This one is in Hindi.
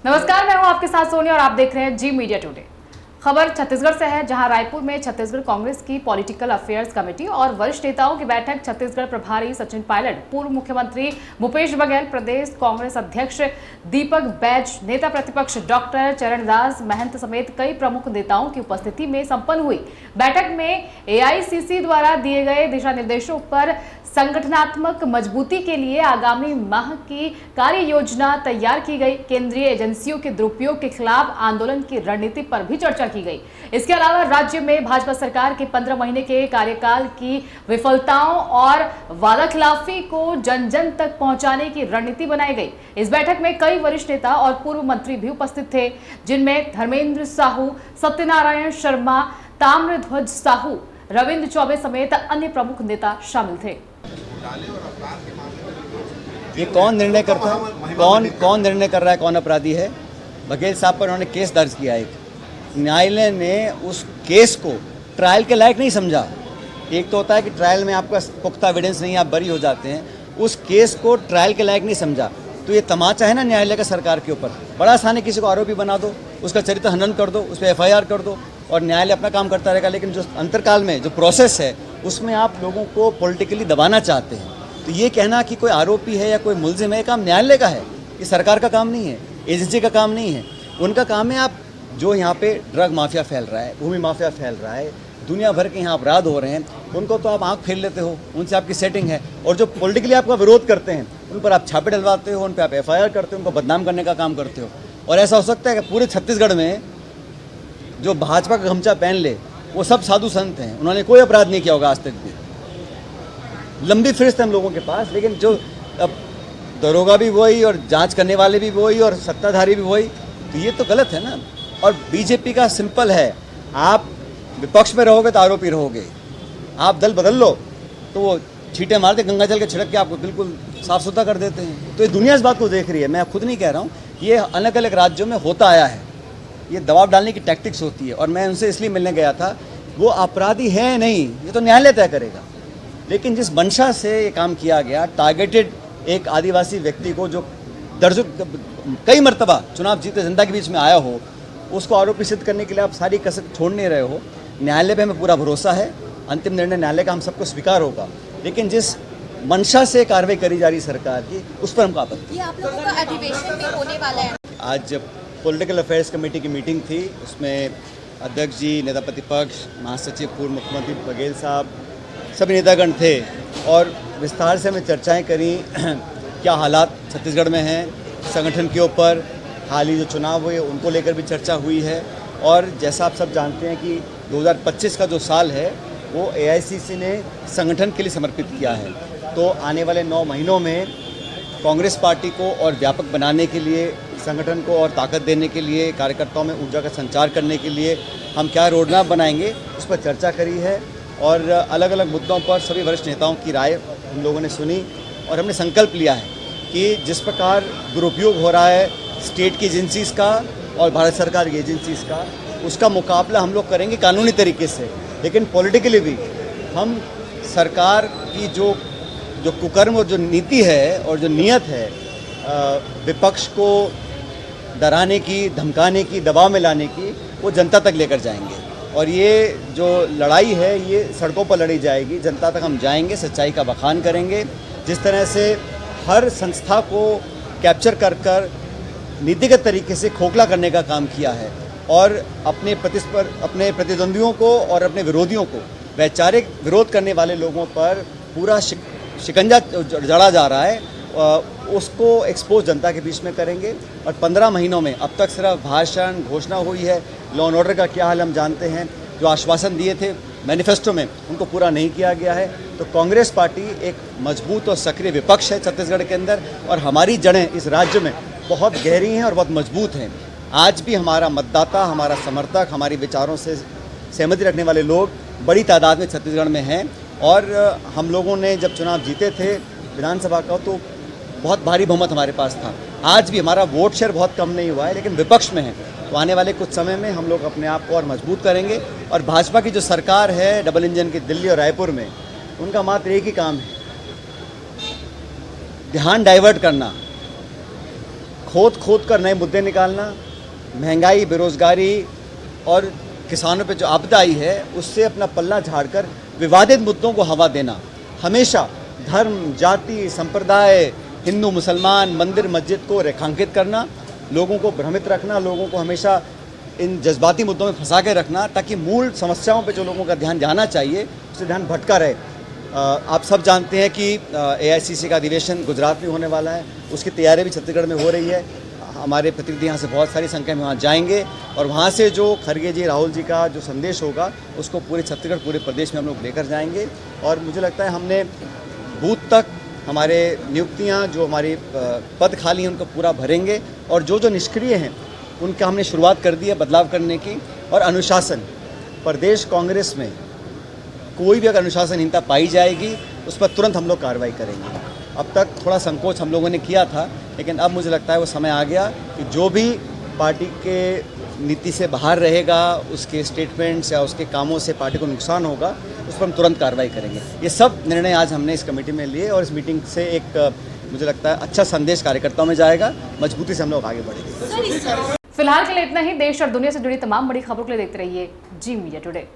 नमस्कार, मैं हूं आपके साथ सोनी और आप देख रहे हैं जी मीडिया टुडे। खबर छत्तीसगढ़ से है, जहां रायपुर में छत्तीसगढ़ कांग्रेस की पॉलिटिकल अफेयर्स कमेटी और वरिष्ठ नेताओं की बैठक। छत्तीसगढ़ प्रभारी सचिन पायलट, पूर्व मुख्यमंत्री भूपेश बघेल, प्रदेश कांग्रेस अध्यक्ष दीपक बैज, नेता प्रतिपक्ष डॉक्टर चरणदास महंत समेत कई प्रमुख नेताओं की उपस्थिति में संपन्न हुई। बैठक में एआईसीसी द्वारा दिए गए दिशा निर्देशों पर संगठनात्मक मजबूती के लिए आगामी माह की कार्य योजना तैयार की गई। केंद्रीय एजेंसियों के दुरुपयोग के खिलाफ आंदोलन की रणनीति पर भी चर्चा की गई। इसके अलावा राज्य में भाजपा सरकार के 15 महीने के कार्यकाल की विफलताओं और वादाखिलाफी को जन जन तक पहुंचाने की रणनीति बनाई गई। इस बैठक में कई वरिष्ठ नेता और पूर्व मंत्री भी उपस्थित थे, जिनमें धर्मेंद्र साहू, सत्यनारायण शर्मा, ताम्रध्वज साहू, रविंद्र चौबे समेत अन्य प्रमुख नेता शामिल थे। ये कौन निर्णय करता है, कौन निर्णय कर रहा है कौन अपराधी है? बघेल साहब पर उन्होंने केस दर्ज किया। एक न्यायालय ने उस केस को ट्रायल के लायक नहीं समझा। एक तो होता है कि ट्रायल में आपका पुख्ता एविडेंस नहीं, आप बरी हो जाते हैं। उस केस को ट्रायल के लायक नहीं समझा, तो ये तमाचा है ना न्यायालय का सरकार के ऊपर। बड़ा आसान है, किसी को आरोपी बना दो, उसका चरित्र हनन कर दो, उस पर एफआईआर कर दो और न्यायालय अपना काम करता रहेगा। लेकिन जो अंतरकाल में जो प्रोसेस है, उसमें आप लोगों को पॉलिटिकली दबाना चाहते हैं। तो ये कहना कि कोई आरोपी है या कोई मुलजिम है, ये काम न्यायालय का है, ये सरकार का काम नहीं है, एजेंसी का काम नहीं है। उनका काम है, आप जो यहाँ पे ड्रग माफिया फैल रहा है, भूमि माफिया फैल रहा है, दुनिया भर के यहाँ अपराध हो रहे हैं, उनको तो आप आंख फेर लेते हो, उनसे आपकी सेटिंग है। और जो पॉलिटिकली आपका विरोध करते हैं, उन पर आप छापे डलवाते हो, उन पर आप एफआईआर करते हो, उनको बदनाम करने का काम करते हो। और ऐसा हो सकता है कि पूरे छत्तीसगढ़ में जो भाजपा का गमछा पहन ले वो सब साधु संत हैं, उन्होंने कोई अपराध नहीं किया होगा आज तक भी। लंबी फहरिस्त है हम लोगों के पास, लेकिन जो अब दरोगा भी वही और जांच करने वाले भी वही और सत्ताधारी भी वही, तो ये तो गलत है ना। और बीजेपी का सिंपल है, आप विपक्ष में रहोगे तो आरोपी रहोगे, आप दल बदल लो तो वो छींटे मारते, गंगा जल के छिड़क के आपको बिल्कुल साफ सुथरा कर देते हैं। तो ये दुनिया इस बात को देख रही है, मैं खुद नहीं कह रहा हूँ, ये अलग अलग राज्यों में होता आया है। ये दबाव डालने की टैक्टिक्स होती है। और मैं उनसे इसलिए मिलने गया था, वो अपराधी है नहीं, ये तो न्यायालय तय करेगा। लेकिन जिस मंशा से ये काम किया गया, टारगेटेड एक आदिवासी व्यक्ति को जो दर्जों कई मर्तबा चुनाव जीते जनता के बीच में आया हो, उसको आरोपी सिद्ध करने के लिए आप सारी कसर छोड़ नहीं रहे हो। न्यायालय पे हमें पूरा भरोसा है, अंतिम निर्णय न्यायालय का हम सबको स्वीकार होगा। लेकिन जिस मंशा से कार्रवाई करी जा रही सरकार की, उस पर हमको आपत्ति। ये आप लोगों का अधिवेशन में होने वाला है। आज पॉलिटिकल अफेयर्स कमेटी की मीटिंग थी, उसमें अध्यक्ष जी, नेता प्रतिपक्ष, महासचिव, पूर्व मुख्यमंत्री बघेल साहब, सभी नेतागण थे और विस्तार से हमें चर्चाएं करी। क्या हालात छत्तीसगढ़ में हैं, संगठन के ऊपर, हाल ही जो चुनाव हुए उनको लेकर भी चर्चा हुई है। और जैसा आप सब जानते हैं कि 2025 का जो साल है वो एआईसीसी ने संगठन के लिए समर्पित किया है। तो आने वाले 9 महीनों में कांग्रेस पार्टी को और व्यापक बनाने के लिए, संगठन को और ताकत देने के लिए, कार्यकर्ताओं में ऊर्जा का संचार करने के लिए हम क्या रोड मैप बनाएंगे, उस पर चर्चा करी है। और अलग अलग मुद्दों पर सभी वरिष्ठ नेताओं की राय हम लोगों ने सुनी और हमने संकल्प लिया है कि जिस प्रकार दुरुपयोग हो रहा है स्टेट की एजेंसीज़ का और भारत सरकार की एजेंसीज़ का, उसका मुकाबला हम लोग करेंगे कानूनी तरीके से। लेकिन पॉलिटिकली भी हम सरकार की जो कुकर्म और जो नीति है और जो नीयत है, विपक्ष को डराने की, धमकाने की, दबाव में लाने की, वो जनता तक लेकर जाएंगे। और ये जो लड़ाई है ये सड़कों पर लड़ी जाएगी, जनता तक हम जाएंगे, सच्चाई का बखान करेंगे। जिस तरह से हर संस्था को कैप्चर कर नीतिगत तरीके से खोखला करने का काम किया है और अपने प्रतिद्वंदियों को और अपने विरोधियों को, वैचारिक विरोध करने वाले लोगों पर पूरा शिकंजा जड़ा जा रहा है, उसको एक्सपोज जनता के बीच में करेंगे। और 15 महीनों में अब तक सिर्फ भाषण, घोषणा हुई है। लॉ एंड ऑर्डर का क्या हाल हम जानते हैं, जो आश्वासन दिए थे मैनिफेस्टो में उनको पूरा नहीं किया गया है। तो कांग्रेस पार्टी एक मजबूत और सक्रिय विपक्ष है छत्तीसगढ़ के अंदर, और हमारी जड़ें इस राज्य में बहुत गहरी हैं और बहुत मजबूत हैं। आज भी हमारा मतदाता, हमारा समर्थक, हमारी विचारों से सहमति रखने वाले लोग बड़ी तादाद में छत्तीसगढ़ में हैं। और हम लोगों ने जब चुनाव जीते थे विधानसभा का, तो बहुत भारी बहुमत हमारे पास था। आज भी हमारा वोट शेयर बहुत कम नहीं हुआ है, लेकिन विपक्ष में है। तो आने वाले कुछ समय में हम लोग अपने आप को और मजबूत करेंगे। और भाजपा की जो सरकार है डबल इंजन की दिल्ली और रायपुर में, उनका मात्र एक ही काम है, ध्यान डाइवर्ट करना, खोद कर नए मुद्दे निकालना, महंगाई, बेरोजगारी और किसानों पे जो आपदा आई है उससे अपना पल्ला झाड़कर विवादित मुद्दों को हवा देना, हमेशा धर्म, जाति, संप्रदाय, हिंदू मुसलमान, मंदिर मस्जिद को रेखांकित करना, लोगों को भ्रमित रखना, लोगों को हमेशा इन जज्बाती मुद्दों में फंसा के रखना, ताकि मूल समस्याओं पे जो लोगों का ध्यान जाना चाहिए उससे ध्यान भटका रहे। आप सब जानते हैं कि AICC का अधिवेशन गुजरात में होने वाला है, उसकी तैयारी भी छत्तीसगढ़ में हो रही है। हमारे प्रतिनिधि यहाँ से बहुत सारी संख्या में वहाँ जाएंगे और वहाँ से जो खड़गे जी, राहुल जी का जो संदेश होगा उसको पूरे छत्तीसगढ़, पूरे प्रदेश में हम लोग लेकर जाएंगे। और मुझे लगता है हमने बूथ तक हमारे नियुक्तियाँ, जो हमारी पद खाली हैं उनको पूरा भरेंगे और जो निष्क्रिय हैं उनका हमने शुरुआत कर दी है बदलाव करने की। और अनुशासन, प्रदेश कांग्रेस में कोई भी अगर अनुशासनहीनता पाई जाएगी उस पर तुरंत हम लोग कार्रवाई करेंगे। अब तक थोड़ा संकोच हम लोगों ने किया था, लेकिन अब मुझे लगता है वो समय आ गया कि जो भी पार्टी के नीति से बाहर रहेगा, उसके स्टेटमेंट्स या उसके कामों से पार्टी को नुकसान होगा, उस पर हम तुरंत कार्रवाई करेंगे। ये सब निर्णय आज हमने इस कमेटी में लिए और इस मीटिंग से एक मुझे लगता है अच्छा संदेश कार्यकर्ताओं में जाएगा, मजबूती से हम लोग आगे बढ़ेंगे। फिलहाल के लिए इतना ही। देश और दुनिया से जुड़ी तमाम बड़ी खबरों के लिए देखते रहिए जी मीडिया टुडे।